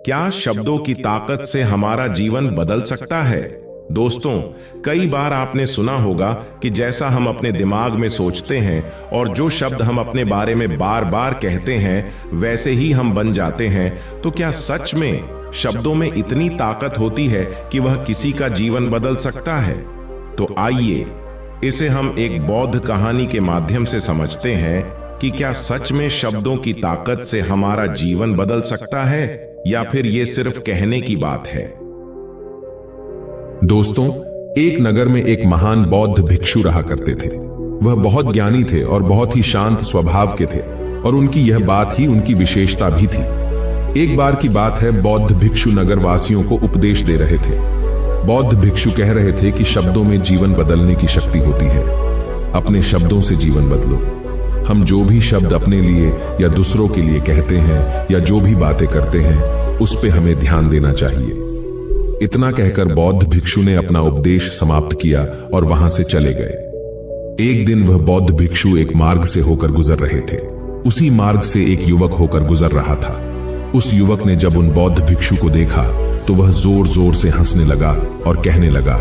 क्या शब्दों की ताकत से हमारा जीवन बदल सकता है? दोस्तों, कई बार आपने सुना होगा कि जैसा हम अपने दिमाग में सोचते हैं और जो शब्द हम अपने बारे में बार बार कहते हैं वैसे ही हम बन जाते हैं। तो क्या सच में शब्दों में इतनी ताकत होती है कि वह किसी का जीवन बदल सकता है? तो आइए इसे हम एक बौद्ध कहानी के माध्यम से समझते हैं कि क्या सच में शब्दों की ताकत से हमारा जीवन बदल सकता है या फिर ये सिर्फ कहने की बात है। दोस्तों, एक नगर में एक महान बौद्ध भिक्षु रहा करते थे। वह बहुत ज्ञानी थे और बहुत ही शांत स्वभाव के थे और उनकी यह बात ही उनकी विशेषता भी थी। एक बार की बात है, बौद्ध भिक्षु नगर वासियों को उपदेश दे रहे थे। बौद्ध भिक्षु कह रहे थे कि शब्दों में जीवन बदलने की शक्ति होती है। अपने शब्दों से जीवन बदलो। हम जो भी शब्द अपने लिए या दूसरों के लिए कहते हैं या जो भी बातें करते हैं उस पे हमें ध्यान देना चाहिए। इतना कहकर बौद्ध भिक्षु ने अपना उपदेश समाप्त किया और वहां से चले गए। एक दिन वह बौद्ध भिक्षु एक मार्ग से होकर गुजर रहे थे। उसी मार्ग से एक युवक होकर गुजर रहा था। उस युवक ने जब उन बौद्ध भिक्षु को देखा तो वह जोर जोर से हंसने लगा और कहने लगा,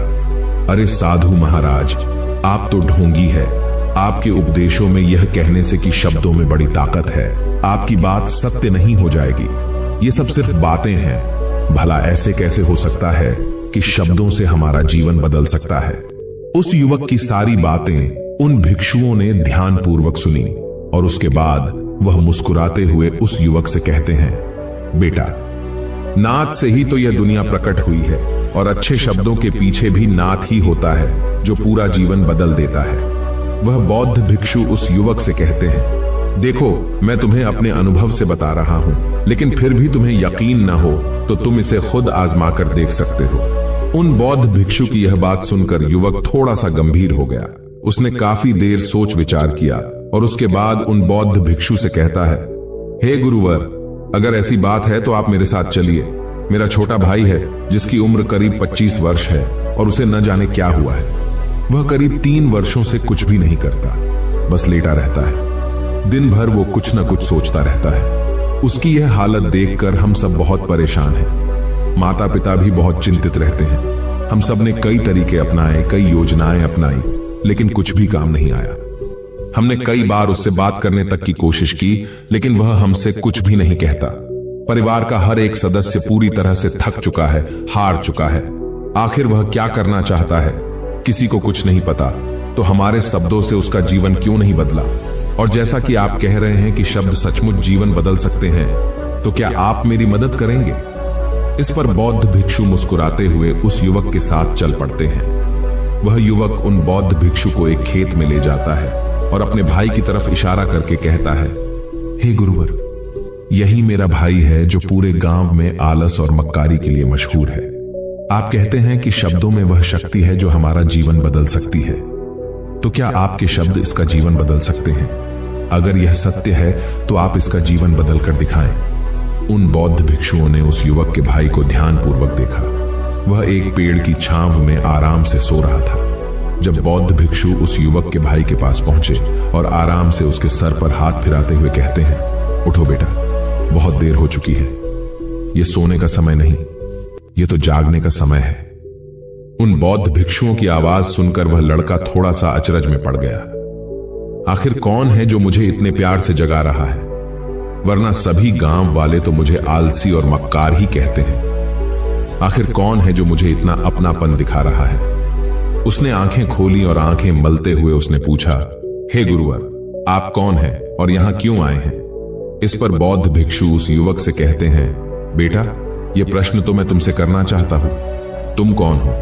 अरे साधु महाराज, आप तो ढोंगी है। आपके उपदेशों में यह कहने से कि शब्दों में बड़ी ताकत है, आपकी बात सत्य नहीं हो जाएगी। ये सब सिर्फ बातें हैं। भला ऐसे कैसे हो सकता है कि शब्दों से हमारा जीवन बदल सकता है? उस युवक की सारी बातें उन भिक्षुओं ने ध्यानपूर्वक सुनी और उसके बाद वह मुस्कुराते हुए उस युवक से कहते हैं, बेटा, नाद से ही तो यह दुनिया प्रकट हुई है और अच्छे शब्दों के पीछे भी नाद ही होता है जो पूरा जीवन बदल देता है। वह बौद्ध भिक्षु उस युवक से कहते हैं, देखो, मैं तुम्हें अपने अनुभव से बता रहा हूं, लेकिन फिर भी तुम्हें यकीन न हो तो तुम इसे खुद आजमा कर देख सकते हो। उन बौद्ध भिक्षु की यह बात सुनकर युवक थोड़ा सा गंभीर हो गया। उसने काफी देर सोच विचार किया और उसके बाद उन बौद्ध भिक्षु से कहता है, हे गुरुवर, अगर ऐसी बात है तो आप मेरे साथ चलिए। मेरा छोटा भाई है जिसकी उम्र करीब 25 वर्ष है और उसे न जाने क्या हुआ है। वह करीब 3 वर्षों से कुछ भी नहीं करता, बस लेटा रहता है। दिन भर वो कुछ न कुछ सोचता रहता है। उसकी यह हालत देखकर हम सब बहुत परेशान हैं। माता पिता भी बहुत चिंतित रहते हैं। हम सब ने कई तरीके अपनाए, कई योजनाएं अपनाई, लेकिन कुछ भी काम नहीं आया। हमने कई बार उससे बात करने तक की कोशिश की, लेकिन वह हमसे कुछ भी नहीं कहता। परिवार का हर एक सदस्य पूरी तरह से थक चुका है, हार चुका है। आखिर वह क्या करना चाहता है, किसी को कुछ नहीं पता। तो हमारे शब्दों से उसका जीवन क्यों नहीं बदला? और जैसा कि आप कह रहे हैं कि शब्द सचमुच जीवन बदल सकते हैं, तो क्या आप मेरी मदद करेंगे? इस पर बौद्ध भिक्षु मुस्कुराते हुए उस युवक के साथ चल पड़ते हैं। वह युवक उन बौद्ध भिक्षु को एक खेत में ले जाता है और अपने भाई की तरफ इशारा करके कहता है, हे गुरुवर, यही मेरा भाई है जो पूरे गांव में आलस और मक्कारी के लिए मशहूर है। आप कहते हैं कि शब्दों में वह शक्ति है जो हमारा जीवन बदल सकती है। तो क्या आपके शब्द इसका जीवन बदल सकते हैं? अगर यह सत्य है तो आप इसका जीवन बदल कर दिखाएं। उन बौद्ध भिक्षुओं ने उस युवक के भाई को ध्यानपूर्वक देखा। वह एक पेड़ की छांव में आराम से सो रहा था। जब बौद्ध भिक्षु उस युवक के भाई के पास पहुंचे और आराम से उसके सर पर हाथ फिराते हुए कहते हैं, उठो बेटा, बहुत देर हो चुकी है। यह सोने का समय नहीं, यह तो जागने का समय है। उन बौद्ध भिक्षुओं की आवाज सुनकर वह लड़का थोड़ा सा अचरज में पड़ गया। आखिर कौन है जो मुझे इतने प्यार से जगा रहा है? वरना सभी गांव वाले तो मुझे आलसी और मक्कार ही कहते हैं। आखिर कौन है जो मुझे इतना अपनापन दिखा रहा है? उसने आंखें खोली और आंखें मलते हुए उसने पूछा, हे गुरुवर, आप कौन हैं और यहां क्यों आए हैं? इस पर बौद्ध भिक्षु उस युवक से कहते हैं, बेटा, यह प्रश्न तो मैं तुमसे करना चाहता हूं। तुम कौन हो,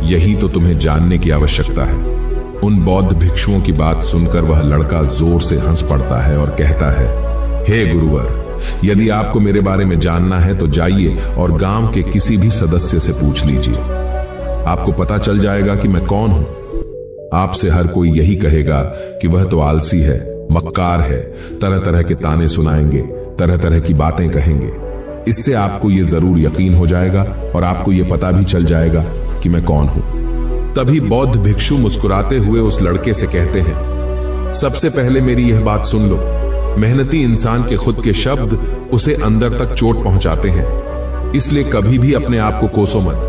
यही तो तुम्हें जानने की आवश्यकता है। उन बौद्ध भिक्षुओं की बात सुनकर वह लड़का जोर से हंस पड़ता है और कहता है, हे गुरुवर, यदि आपको मेरे बारे में जानना है तो जाइए और गांव के किसी भी सदस्य से पूछ लीजिए। आपको पता चल जाएगा कि मैं कौन हूं। आपसे हर कोई यही कहेगा कि वह तो आलसी है, मक्कार है, तरह तरह के ताने सुनाएंगे, तरह तरह की बातें कहेंगे। इससे आपको यह जरूर यकीन हो जाएगा और आपको यह पता भी चल जाएगा कि मैं कौन हूं। तभी बौद्ध भिक्षु मुस्कुराते हुए उस लड़के से कहते हैं, सबसे पहले मेरी यह बात सुन लो। मेहनती इंसान के खुद के शब्द उसे अंदर तक चोट पहुंचाते हैं। इसलिए कभी भी अपने आप को कोसो मत,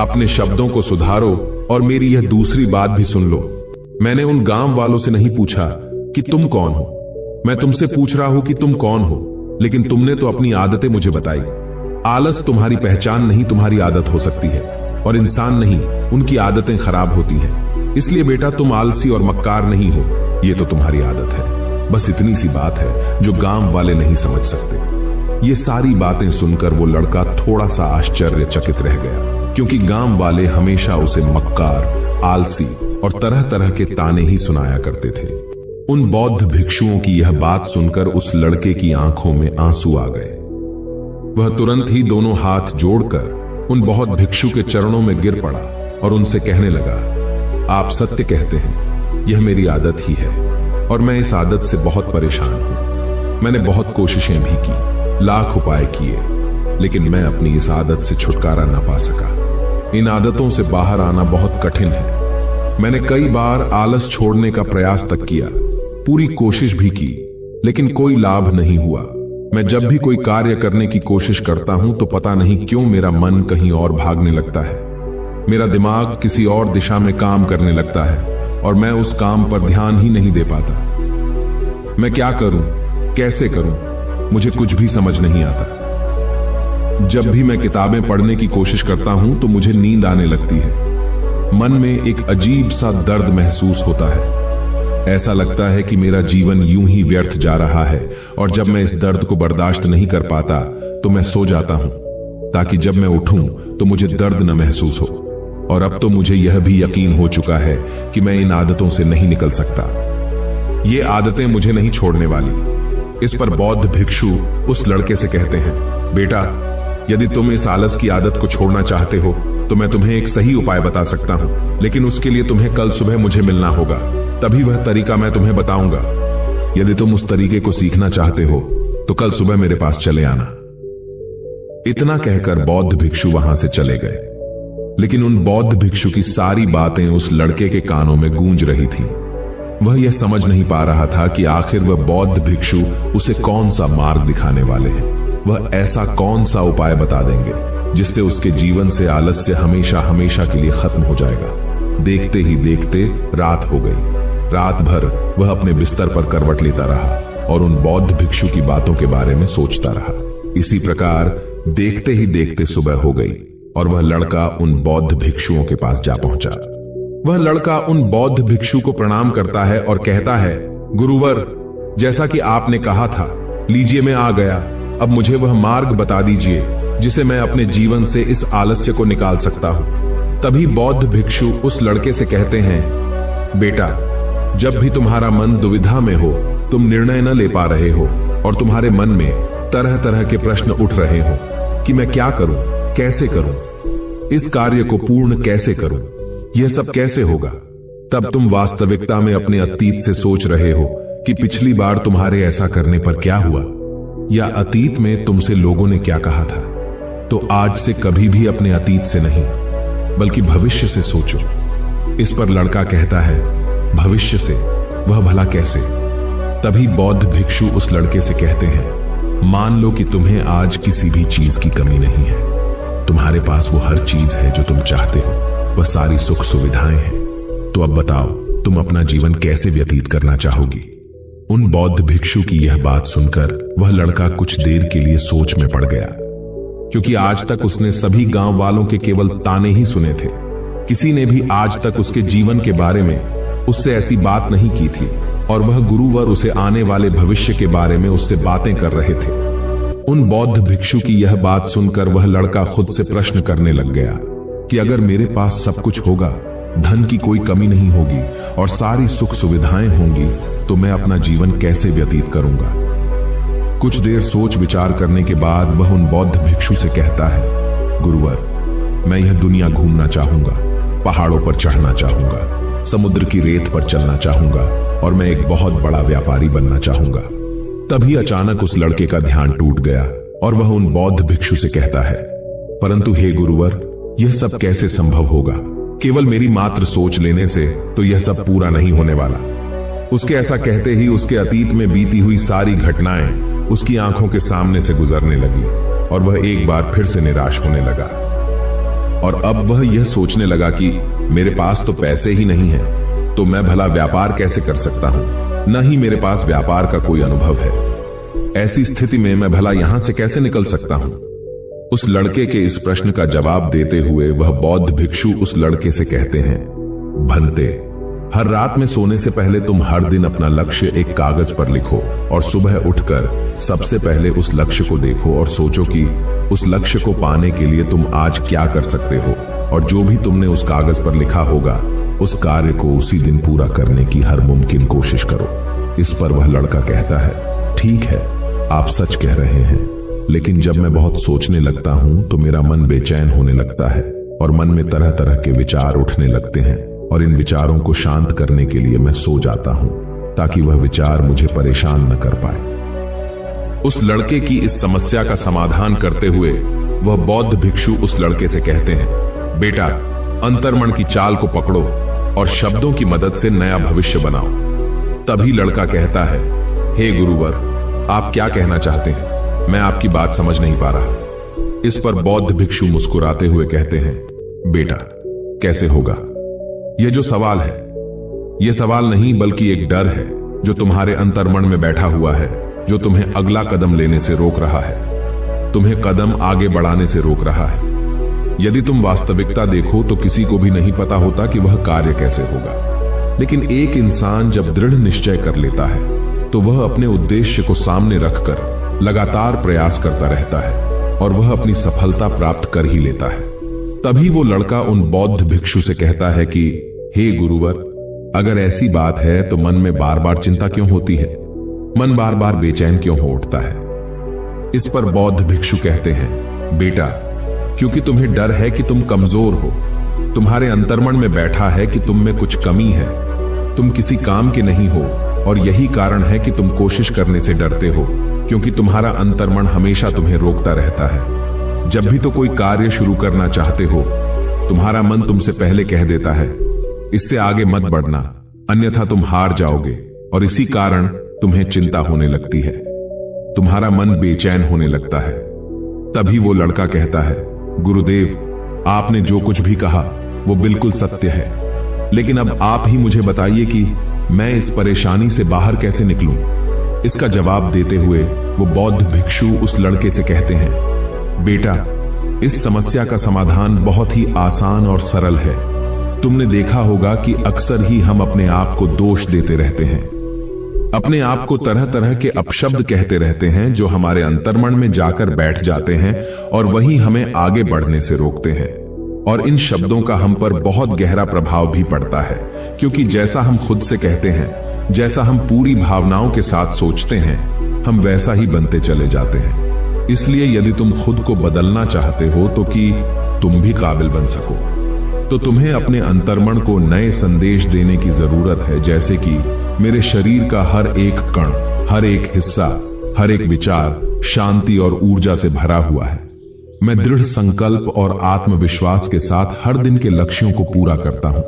अपने शब्दों को सुधारो और मेरी यह दूसरी बात भी सुन लो। मैंने उन गांव वालों से नहीं पूछा कि तुम कौन हो, मैं तुमसे पूछ रहा हूं कि तुम कौन हो, लेकिन तुमने तो अपनी आदतें मुझे बताई। आलस तुम्हारी पहचान नहीं, तुम्हारी आदत हो सकती है, और इंसान नहीं, उनकी आदतें खराब होती हैं। इसलिए बेटा तुम आलसी और मक्कार नहीं हो, ये तो तुम्हारी आदत है। बस इतनी सी बात है जो गांव वाले नहीं समझ सकते। ये सारी बातें सुनकर वो लड़का थोड़ा सा आश्चर्यचकित रह गया, क्योंकि गांव वाले हमेशा उसे मक्कार, आलसी और तरह तरह के ताने ही सुनाया करते थे। उन बौद्ध भिक्षुओं की यह बात सुनकर उस लड़के की आंखों में आंसू आ गए। वह तुरंत ही दोनों हाथ जोड़कर उन बौद्ध भिक्षु के चरणों में गिर पड़ा और उनसे कहने लगा, आप सत्य कहते हैं, यह मेरी आदत ही है और मैं इस आदत से बहुत परेशान हूं। मैंने बहुत कोशिशें भी की, लाख उपाय किए, लेकिन मैं अपनी इस आदत से छुटकारा न पा सका। इन आदतों से बाहर आना बहुत कठिन है। मैंने कई बार आलस छोड़ने का प्रयास तक किया, पूरी कोशिश भी की, लेकिन कोई लाभ नहीं हुआ। मैं जब भी कोई कार्य करने की कोशिश करता हूं तो पता नहीं क्यों मेरा मन कहीं और भागने लगता है। मेरा दिमाग किसी और दिशा में काम करने लगता है और मैं उस काम पर ध्यान ही नहीं दे पाता। मैं क्या करूं, कैसे करूं, मुझे कुछ भी समझ नहीं आता। जब भी मैं किताबें पढ़ने की कोशिश करता हूं तो मुझे नींद आने लगती है। मन में एक अजीब सा दर्द महसूस होता है। ऐसा लगता है कि मेरा जीवन यूं ही व्यर्थ जा रहा है, और जब मैं इस दर्द को बर्दाश्त नहीं कर पाता तो मैं सो जाता हूं, ताकि जब मैं उठूं तो मुझे दर्द न महसूस हो। और अब तो मुझे यह भी यकीन हो चुका है कि मैं इन आदतों से नहीं निकल सकता। ये आदतें मुझे नहीं छोड़ने वाली। इस पर बौद्ध भिक्षु उस लड़के से कहते हैं, बेटा यदि तुम इस आलस की आदत को छोड़ना चाहते हो तो मैं तुम्हें एक सही उपाय बता सकता हूं, लेकिन उसके लिए तुम्हें कल सुबह मुझे मिलना होगा, तभी वह तरीका मैं तुम्हें बताऊंगा। यदि तुम उस तरीके को सीखना चाहते हो तो कल सुबह मेरे पास चले आना। इतना कहकर बौद्ध भिक्षु वहां से चले गए, लेकिन उन बौद्ध भिक्षु की सारी बातें उस लड़के के कानों में गूंज रही थी। वह यह समझ नहीं पा रहा था कि आखिर वह बौद्ध भिक्षु उसे कौन सा मार्ग दिखाने वाले हैं। वह ऐसा कौन सा उपाय बता देंगे जिससे उसके जीवन से आलस्य हमेशा हमेशा के लिए खत्म हो जाएगा। देखते ही देखते रात हो गई। रात भर वह अपने बिस्तर पर करवट लेता रहा और उन बौद्ध भिक्षु की बातों के बारे में सोचता रहा। इसी प्रकार देखते ही देखते सुबह हो गई और वह लड़का उन बौद्ध भिक्षुओं के पास जा पहुंचा। वह लड़का उन बौद्ध भिक्षु को प्रणाम करता है और कहता है, गुरुवर, जैसा कि आपने कहा था, लीजिए मैं आ गया। अब मुझे वह मार्ग बता दीजिए जिसे मैं अपने जीवन से इस आलस्य को निकाल सकता हूं। तभी बौद्ध भिक्षु उस लड़के से कहते हैं, बेटा, जब भी तुम्हारा मन दुविधा में हो, तुम निर्णय न ले पा रहे हो और तुम्हारे मन में तरह तरह के प्रश्न उठ रहे हो कि मैं क्या करूं, कैसे करूं, इस कार्य को पूर्ण कैसे करूं, यह सब कैसे होगा, तब तुम वास्तविकता में अपने अतीत से सोच रहे हो कि पिछली बार तुम्हारे ऐसा करने पर क्या हुआ, या अतीत में तुमसे लोगों ने क्या कहा था। तो आज से कभी भी अपने अतीत से नहीं, बल्कि भविष्य से सोचो। इस पर लड़का कहता है, भविष्य से, वह भला कैसे? तभी बौद्ध भिक्षु उस लड़के से कहते हैं, मान लो कि तुम्हें आज किसी भी चीज की कमी नहीं है। तुम्हारे पास वो हर चीज है जो तुम चाहते हो, वह सारी सुख सुविधाएं हैं। तो अब बताओ, तुम अपना जीवन कैसे व्यतीत करना चाहोगी? उन बौद्ध भिक्षु की यह बात सुनकर वह लड़का कुछ देर के लिए सोच में पड़ गया, क्योंकि आज तक उसने सभी गांव वालों के केवल ताने ही सुने थे। किसी ने भी आज तक उसके जीवन के बारे में उससे ऐसी बात नहीं की थी, और वह गुरुवर उसे आने वाले भविष्य के बारे में उससे बातें कर रहे थे। उन बौद्ध भिक्षु की यह बात सुनकर वह लड़का खुद से प्रश्न करने लग गया कि अगर मेरे पास सब कुछ होगा, धन की कोई कमी नहीं होगी और सारी सुख सुविधाएं होंगी, तो मैं अपना जीवन कैसे व्यतीत करूंगा? कुछ देर सोच विचार करने के बाद वह उन बौद्ध भिक्षु से कहता है, गुरुवर, मैं यह दुनिया घूमना चाहूंगा, पहाड़ों पर चढ़ना चाहूंगा, समुद्र की रेत पर चलना चाहूंगा और मैं एक बहुत बड़ा व्यापारी बनना चाहूंगा। तभी अचानक उस लड़के का ध्यान टूट गया और वह उन बौद्ध भिक्षु से कहता है, परंतु हे गुरुवर, यह सब कैसे संभव होगा? केवल मेरी मात्र सोच लेने से तो यह सब पूरा नहीं होने वाला। उसके ऐसा कहते ही उसके अतीत में बीती हुई सारी घटनाएं उसकी आंखों के सामने से गुजरने लगी। और वह एक बार फिर से निराश होने लगा। और अब वह यह सोचने लगा कि मेरे पास तो पैसे ही नहीं है, तो मैं भला व्यापार कैसे कर सकता हूं? न ही मेरे पास व्यापार का कोई अनुभव है। ऐसी स्थिति में मैं भला यहां से कैसे निकल सकता हूं? उस लड़के के इस प्रश्न का जवाब देते हुए वह बौद्ध भिक्षु उस लड़के से कहते हैं, भंते, हर रात में सोने से पहले तुम हर दिन अपना लक्ष्य एक कागज पर लिखो और सुबह उठकर सबसे पहले उस लक्ष्य को देखो और सोचो कि उस लक्ष्य को पाने के लिए तुम आज क्या कर सकते हो, और जो भी तुमने उस कागज पर लिखा होगा उस कार्य को उसी दिन पूरा करने की हर मुमकिन कोशिश करो। इस पर वह लड़का कहता है, ठीक है, आप सच कह रहे हैं, लेकिन जब मैं बहुत सोचने लगता हूं तो मेरा मन बेचैन होने लगता है और मन में तरह तरह के विचार उठने लगते हैं, और इन विचारों को शांत करने के लिए मैं सो जाता हूं ताकि वह विचार मुझे परेशान न कर पाए। उस लड़के की इस समस्या का समाधान करते हुए वह बौद्ध भिक्षु उस लड़के से कहते हैं, बेटा, अंतर्मन की चाल को पकड़ो और शब्दों की मदद से नया भविष्य बनाओ। तभी लड़का कहता है, हे गुरुवर, आप क्या कहना चाहते हैं? मैं आपकी बात समझ नहीं पा रहा। इस पर बौद्ध भिक्षु मुस्कुराते हुए कहते हैं, बेटा, कैसे होगा? यह जो सवाल है, यह सवाल नहीं बल्कि एक डर है जो तुम्हारे अंतर्मन में बैठा हुआ है, जो तुम्हें अगला कदम लेने से रोक रहा है, तुम्हें कदम आगे बढ़ाने से रोक रहा है। यदि तुम वास्तविकता देखो तो किसी को भी नहीं पता होता कि वह कार्य कैसे होगा, लेकिन एक इंसान जब दृढ़ निश्चय कर लेता है तो वह अपने उद्देश्य को सामने रखकर लगातार प्रयास करता रहता है और वह अपनी सफलता प्राप्त कर ही लेता है। तभी वो लड़का उन बौद्ध भिक्षु से कहता है कि हे गुरुवर, अगर ऐसी बात है तो मन में बार बार चिंता क्यों होती है? मन बार बार बेचैन क्यों हो उठता है? इस पर बौद्ध भिक्षु कहते हैं, बेटा, क्योंकि तुम्हें डर है कि तुम कमजोर हो। तुम्हारे अंतर्मन में बैठा है कि तुम में कुछ कमी है, तुम किसी काम के नहीं हो, और यही कारण है कि तुम कोशिश करने से डरते हो, क्योंकि तुम्हारा अंतर्मन हमेशा तुम्हें रोकता रहता है। जब भी तो कोई कार्य शुरू करना चाहते हो, तुम्हारा मन तुमसे पहले कह देता है, इससे आगे मत बढ़ना, अन्यथा तुम हार जाओगे, और इसी कारण तुम्हें चिंता होने लगती है, तुम्हारा मन बेचैन होने लगता है। तभी वो लड़का कहता है, गुरुदेव, आपने जो कुछ भी कहा वो बिल्कुल सत्य है, लेकिन अब आप ही मुझे बताइए कि मैं इस परेशानी से बाहर कैसे निकलूं? इसका जवाब देते हुए वो बौद्ध भिक्षु उस लड़के से कहते हैं, बेटा, इस समस्या का समाधान बहुत ही आसान और सरल है। तुमने देखा होगा कि अक्सर ही हम अपने आप को दोष देते रहते हैं, अपने आप को तरह तरह के अपशब्द कहते रहते हैं जो हमारे अंतर्मन में जाकर बैठ जाते हैं और वही हमें आगे बढ़ने से रोकते हैं। और इन शब्दों का हम पर बहुत गहरा प्रभाव भी पड़ता है, क्योंकि जैसा हम खुद से कहते हैं, जैसा हम पूरी भावनाओं के साथ सोचते हैं, हम वैसा ही बनते चले जाते हैं। इसलिए यदि तुम खुद को बदलना चाहते हो तो कि तुम भी काबिल बन सको, तो तुम्हें अपने अंतर्मन को नए संदेश देने की जरूरत है, जैसे कि मेरे शरीर का हर एक कण, हर एक हिस्सा, हर एक विचार शांति और ऊर्जा से भरा हुआ है। मैं दृढ़ संकल्प और आत्मविश्वास के साथ हर दिन के लक्ष्यों को पूरा करता हूं।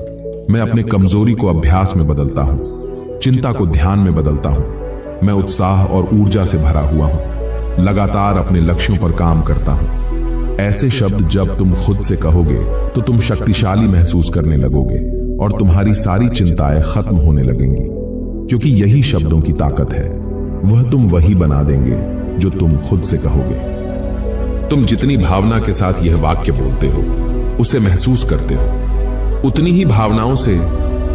मैं अपने कमजोरी को अभ्यास में बदलता हूं, चिंता को ध्यान में बदलता हूं। मैं उत्साह और ऊर्जा से भरा हुआ हूं, लगातार अपने लक्ष्यों पर काम करता हूं। ऐसे शब्द जब तुम खुद से कहोगे तो तुम शक्तिशाली महसूस करने लगोगे और तुम्हारी सारी चिंताएं खत्म होने लगेंगी, क्योंकि यही शब्दों की ताकत है। वह तुम वही बना देंगे जो तुम खुद से कहोगे। तुम जितनी भावना के साथ यह वाक्य बोलते हो, उसे महसूस करते हो, उतनी ही भावनाओं से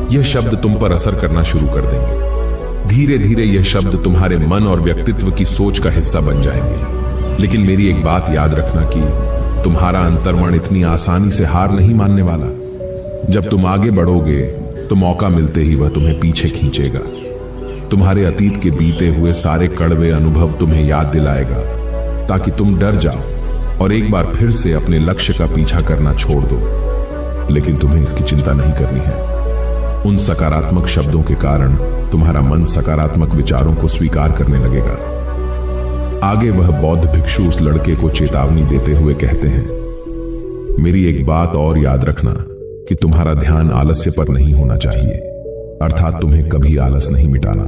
यह शब्द तुम पर असर करना शुरू कर देंगे। धीरे धीरे यह शब्द तुम्हारे मन और व्यक्तित्व की सोच का हिस्सा बन जाएंगे। लेकिन मेरी एक बात याद रखना कि तुम्हारा अंतर्मन इतनी आसानी से हार नहीं मानने वाला। जब तुम आगे बढ़ोगे तो मौका मिलते ही वह तुम्हें पीछे खींचेगा। तुम्हारे अतीत के बीते हुए सारे कड़वे अनुभव तुम्हें याद दिलाएगा, ताकि तुम डर जाओ और एक बार फिर से अपने लक्ष्य का पीछा करना छोड़ दो। लेकिन तुम्हें इसकी चिंता नहीं करनी है। उन सकारात्मक शब्दों के कारण तुम्हारा मन सकारात्मक विचारों को स्वीकार करने लगेगा। आगे वह बौद्ध भिक्षु उस लड़के को चेतावनी देते हुए कहते हैं, मेरी एक बात और याद रखना कि तुम्हारा ध्यान आलस्य पर नहीं होना चाहिए। अर्थात तुम्हें कभी आलस नहीं मिटाना,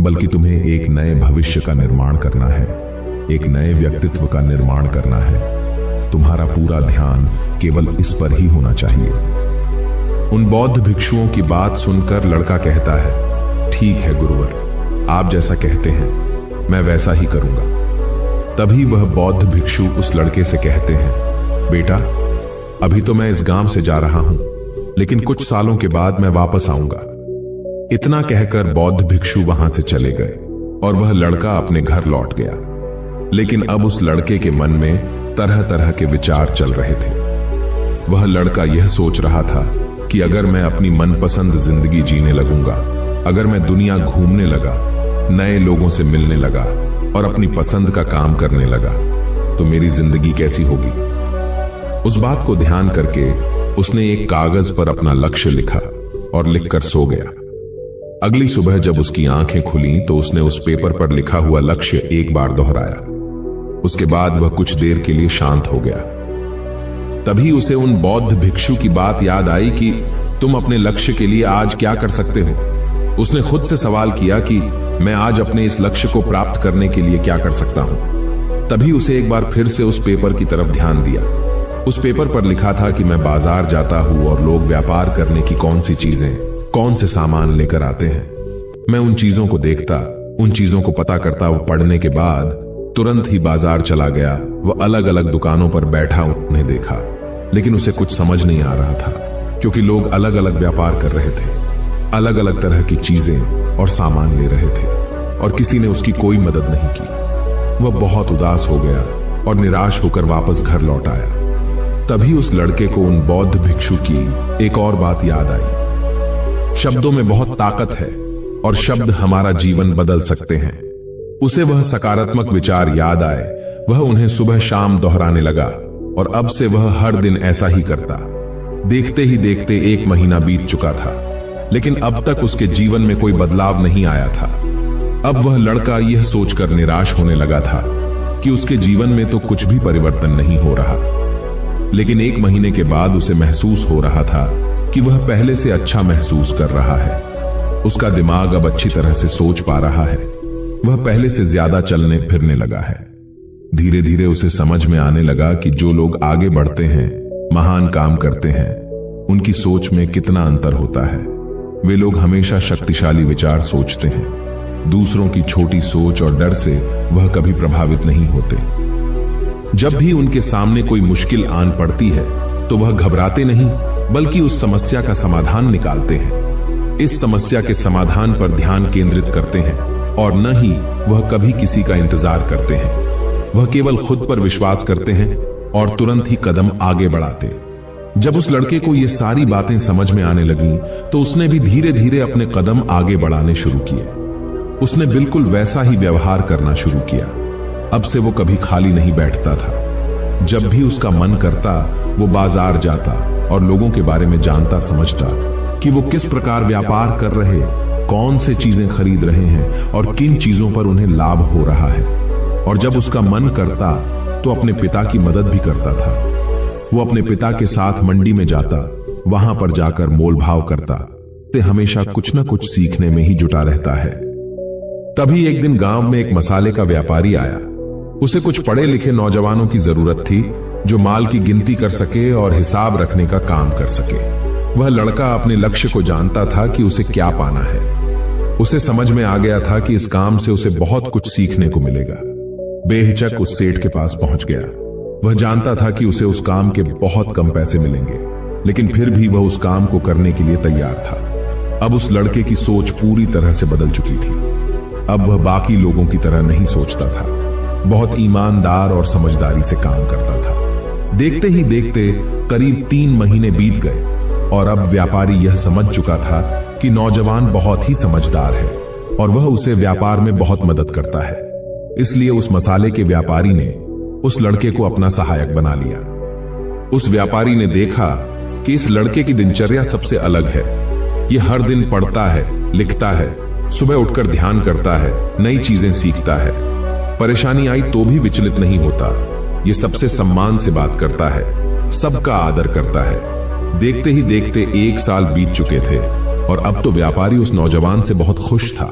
बल्कि तुम्हें एक नए भविष्य का निर्माण करना है, एक नए व्यक्तित्व का निर्माण करना है। तुम्हारा पूरा ध्यान केवल इस पर ही होना चाहिए। उन बौद्ध भिक्षुओं की बात सुनकर लड़का कहता है, ठीक है गुरुवर, आप जैसा कहते हैं मैं वैसा ही करूंगा। तभी वह बौद्ध भिक्षु उस लड़के से कहते हैं, बेटा, अभी तो मैं इस गांव से जा रहा हूं, लेकिन कुछ सालों के बाद मैं वापस आऊंगा। इतना कहकर बौद्ध भिक्षु वहां से चले गए और वह लड़का अपने घर लौट गया। लेकिन अब उस लड़के के मन में तरह तरह के विचार चल रहे थे। वह लड़का यह सोच रहा था कि अगर मैं अपनी मनपसंद जिंदगी जीने लगूंगा, अगर मैं दुनिया घूमने लगा, नए लोगों से मिलने लगा और अपनी पसंद का काम करने लगा, तो मेरी जिंदगी कैसी होगी। उस बात को ध्यान करके उसने एक कागज पर अपना लक्ष्य लिखा और लिखकर सो गया। अगली सुबह जब उसकी आंखें खुली तो उसने उस पेपर पर लिखा हुआ लक्ष्य एक बार दोहराया। उसके बाद वह कुछ देर के लिए शांत हो गया। तभी उसे उन बौद्ध भिक्षु की बात याद आई कि तुम अपने लक्ष्य के लिए आज क्या कर सकते हो। उसने खुद से सवाल किया कि मैं आज अपने इस लक्ष्य को प्राप्त करने के लिए क्या कर सकता हूं। तभी उसे एक बार फिर से उस पेपर की तरफ ध्यान दिया। उस पेपर पर लिखा था कि मैं बाजार जाता हूं और लोग व्यापार करने की कौन सी चीजें, कौन से सामान लेकर आते हैं। मैं उन चीजों को देखता, उन चीजों को पता करता। वो पढ़ने के बाद तुरंत ही बाजार चला गया। वह अलग अलग दुकानों पर बैठा उन्हें देखा, लेकिन उसे कुछ समझ नहीं आ रहा था, क्योंकि लोग अलग अलग व्यापार कर रहे थे, अलग अलग तरह की चीजें और सामान ले रहे थे, और किसी ने उसकी कोई मदद नहीं की। वह बहुत उदास हो गया और निराश होकर वापस घर लौट आया। तभी उस लड़के को उन बौद्ध भिक्षु की एक और बात याद आई। शब्दों में बहुत ताकत है और शब्द हमारा जीवन बदल सकते हैं। उसे वह सकारात्मक विचार याद आए। वह उन्हें सुबह शाम दोहराने लगा और अब से वह हर दिन ऐसा ही करता। देखते ही देखते 1 महीना बीत चुका था, लेकिन अब तक उसके जीवन में कोई बदलाव नहीं आया था। अब वह लड़का यह सोचकर निराश होने लगा था कि उसके जीवन में तो कुछ भी परिवर्तन नहीं हो रहा। लेकिन 1 महीने के बाद उसे महसूस हो रहा था कि वह पहले से अच्छा महसूस कर रहा है। उसका दिमाग अब अच्छी तरह से सोच पा रहा है। वह पहले से ज्यादा चलने फिरने लगा है। धीरे धीरे उसे समझ में आने लगा कि जो लोग आगे बढ़ते हैं, महान काम करते हैं, उनकी सोच में कितना अंतर होता है। वे लोग हमेशा शक्तिशाली विचार सोचते हैं। दूसरों की छोटी सोच और डर से वह कभी प्रभावित नहीं होते। जब भी उनके सामने कोई मुश्किल आन पड़ती है तो वह घबराते नहीं, बल्कि उस समस्या का समाधान निकालते हैं। इस समस्या के समाधान पर ध्यान केंद्रित करते हैं और न ही वह कभी किसी का इंतजार करते हैं। वह केवल खुद पर विश्वास करते हैं और तुरंत ही कदम आगे बढ़ाते। जब उस लड़के को ये सारी बातें समझ में आने लगी तो उसने भी धीरे धीरे अपने कदम आगे बढ़ाने शुरू किए। उसने बिल्कुल वैसा ही व्यवहार करना शुरू किया। अब से वो कभी खाली नहीं बैठता था। जब भी उसका मन करता वो बाजार जाता और लोगों के बारे में जानता समझता कि वो किस प्रकार व्यापार कर रहे, कौन से चीजें खरीद रहे हैं और किन चीजों पर उन्हें लाभ हो रहा है। और जब उसका मन करता तो अपने पिता की मदद भी करता था। वो अपने पिता के साथ मंडी में जाता, वहां पर जाकर मोल भाव करता। ते हमेशा कुछ न कुछ सीखने में ही जुटा रहता है। तभी एक दिन गांव में एक मसाले का व्यापारी आया। उसे कुछ पढ़े लिखे नौजवानों की जरूरत थी जो माल की गिनती कर सके और हिसाब रखने का काम कर सके। वह लड़का अपने लक्ष्य को जानता था कि उसे क्या पाना है। उसे समझ में आ गया था कि इस काम से उसे बहुत कुछ सीखने को मिलेगा। बेहिचक उस सेठ के पास पहुंच गया। वह जानता था कि उसे उस काम के बहुत कम पैसे मिलेंगे, लेकिन फिर भी वह उस काम को करने के लिए तैयार था। अब उस लड़के की सोच पूरी तरह से बदल चुकी थी। अब वह बाकी लोगों की तरह नहीं सोचता था। बहुत ईमानदार और समझदारी से काम करता था। देखते ही देखते करीब 3 महीने बीत गए और अब व्यापारी यह समझ चुका था कि नौजवान बहुत ही समझदार है और वह उसे व्यापार में बहुत मदद करता है। इसलिए उस मसाले के व्यापारी ने उस लड़के को अपना सहायक बना लिया। उस व्यापारी ने देखा कि इस लड़के की दिनचर्या सबसे अलग है। यह हर दिन पढ़ता है, लिखता है, सुबह उठकर ध्यान करता है, नई चीजें सीखता है। परेशानी आई तो भी विचलित नहीं होता। यह सबसे सम्मान से बात करता है, सबका आदर करता है। देखते ही देखते 1 साल बीत चुके थे और अब तो व्यापारी उस नौजवान से बहुत खुश था।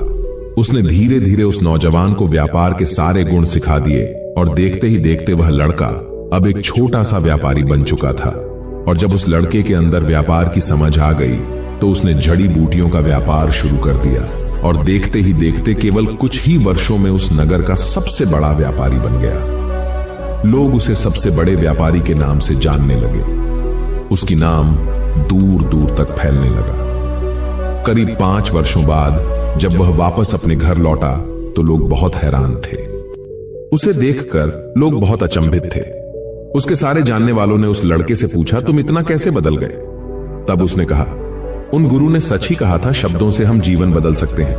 उसने धीरे धीरे उस नौजवान को व्यापार के सारे गुण सिखा दिए और देखते ही देखते वह लड़का अब एक छोटा सा व्यापारी बन चुका था। और जब उस लड़के के अंदर व्यापार की समझ आ गई तो उसने जड़ी बूटियों का व्यापार शुरू कर दिया और देखते ही देखते केवल कुछ ही वर्षों में उस नगर का सबसे बड़ा व्यापारी बन गया। लोग उसे सबसे बड़े व्यापारी के नाम से जानने लगे। उसकी नाम दूर दूर तक फैलने लगा। करीब 5 वर्षों बाद जब वह वापस अपने घर लौटा तो लोग बहुत हैरान थे। उसे देखकर लोग बहुत अचंभित थे। उसके सारे जानने वालों ने उस लड़के से पूछा, तुम इतना कैसे बदल गए? तब उसने कहा, उन गुरु ने सच ही कहा था, शब्दों से हम जीवन बदल सकते हैं।